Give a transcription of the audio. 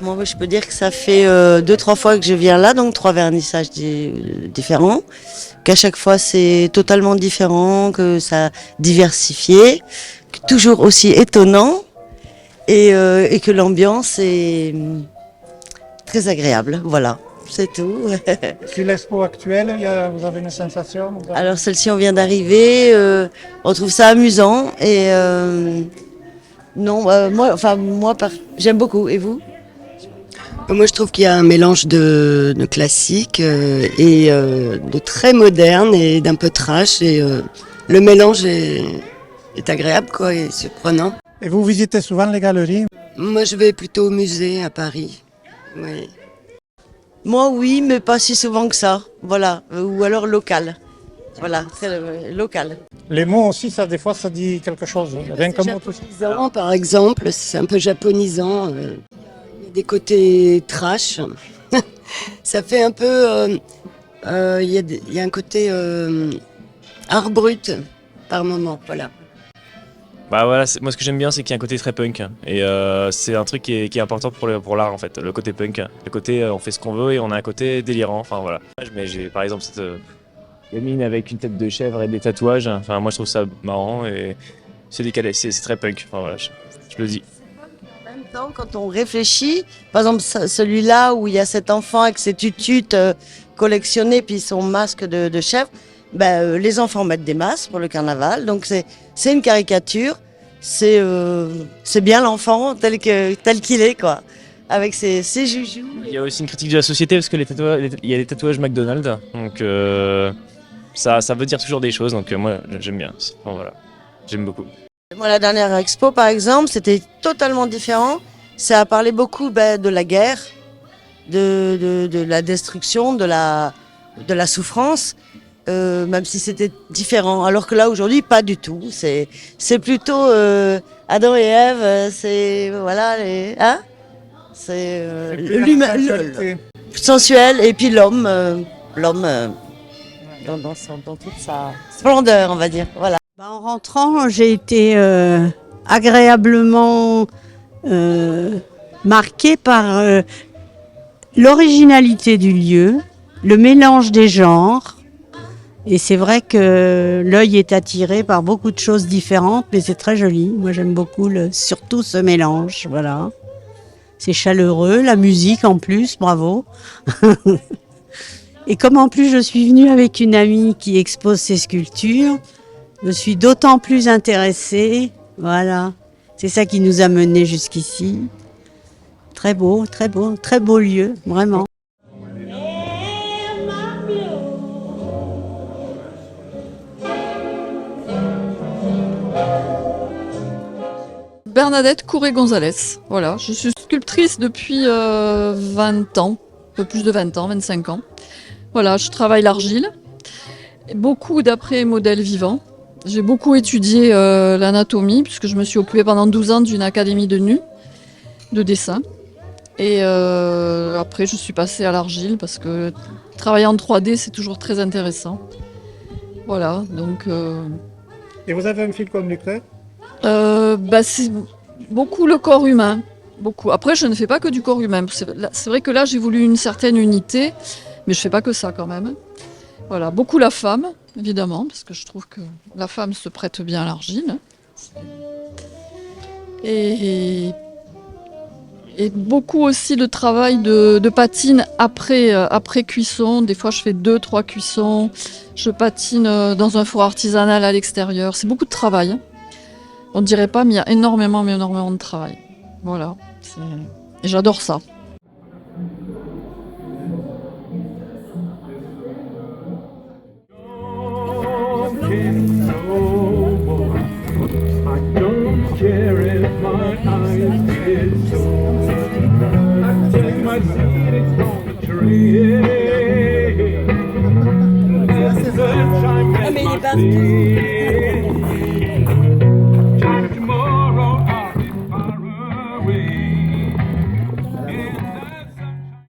Moi, je peux dire que ça fait 2-3 fois que je viens là, donc 3 vernissages différents. Qu'à chaque fois, c'est totalement différent, que ça diversifié, que toujours aussi étonnant et que l'ambiance est très agréable. Voilà, c'est tout. Sur l'expo actuelle, vous avez une sensation? Alors celle-ci, on vient d'arriver, on trouve ça amusant et non, j'aime beaucoup. Et vous? Moi, je trouve qu'il y a un mélange de classique et de très moderne et d'un peu trash. Et le mélange est agréable, quoi, et surprenant. Et vous visitez souvent les galeries? Moi, je vais plutôt au musée à Paris. Oui. Moi, oui, mais pas si souvent que ça. Voilà, ou alors local. Voilà, c'est local. Les mots aussi, ça, des fois, ça dit quelque chose. Rien que moi, tout ça. Japonisant, par exemple, c'est un peu japonisant. Il y a des côtés trash. Ça fait un peu... il y a un côté art brut par moment, voilà. Bah voilà, moi ce que j'aime bien c'est qu'il y a un côté très punk et c'est un truc qui est important pour l'art en fait, le côté punk, le côté on fait ce qu'on veut et on a un côté délirant, enfin voilà. Mais j'ai par exemple cette gamine avec une tête de chèvre et des tatouages, enfin moi je trouve ça marrant et c'est décalé, c'est très punk, enfin voilà, je le dis. En même temps, quand on réfléchit, par exemple celui-là où il y a cet enfant avec ses tututes collectionnées puis son masque de chèvre, les enfants mettent des masques pour le carnaval, donc c'est une caricature, c'est bien l'enfant tel qu'il est quoi, avec ses joujoux. Il y a aussi une critique de la société parce que il y a les tatouages McDonald's, donc ça veut dire toujours des choses, donc moi j'aime bien, enfin, voilà, j'aime beaucoup. Moi, la dernière expo, par exemple, c'était totalement différent. Ça a parlé beaucoup de la guerre, de la destruction, de la souffrance, même si c'était différent. Alors que là, aujourd'hui, pas du tout. C'est plutôt Adam et Ève, c'est voilà, c'est l'humain, sensuel, et puis l'homme dans toute sa splendeur, on va dire. Voilà. En rentrant, j'ai été agréablement marquée par l'originalité du lieu, le mélange des genres. Et c'est vrai que l'œil est attiré par beaucoup de choses différentes, mais c'est très joli. Moi, j'aime beaucoup surtout ce mélange. Voilà. C'est chaleureux, la musique en plus, bravo. Et comme en plus je suis venue avec une amie qui expose ses sculptures, je suis d'autant plus intéressée. Voilà. C'est ça qui nous a menés jusqu'ici. Très beau lieu, vraiment. Bernadette Couré-Gonzalez. Voilà, je suis sculptrice depuis 20 ans, un peu plus de 20 ans, 25 ans. Voilà, je travaille l'argile, beaucoup d'après modèles vivants. J'ai beaucoup étudié l'anatomie, puisque je me suis occupée pendant 12 ans d'une académie de nu, de dessin. Et après, je suis passée à l'argile, parce que travailler en 3D, c'est toujours très intéressant. Voilà, donc... Et vous avez un fil conducteur? C'est beaucoup le corps humain. Beaucoup. Après, je ne fais pas que du corps humain. C'est vrai que là, j'ai voulu une certaine unité, mais je ne fais pas que ça quand même. Voilà, beaucoup la femme, évidemment, parce que je trouve que la femme se prête bien à l'argile. Et beaucoup aussi de travail de patine après cuisson. Des fois, je fais 2-3 cuissons. Je patine dans un four artisanal à l'extérieur. C'est beaucoup de travail. On ne dirait pas, mais il y a énormément de travail. Voilà. Et j'adore ça. Mais il est parti.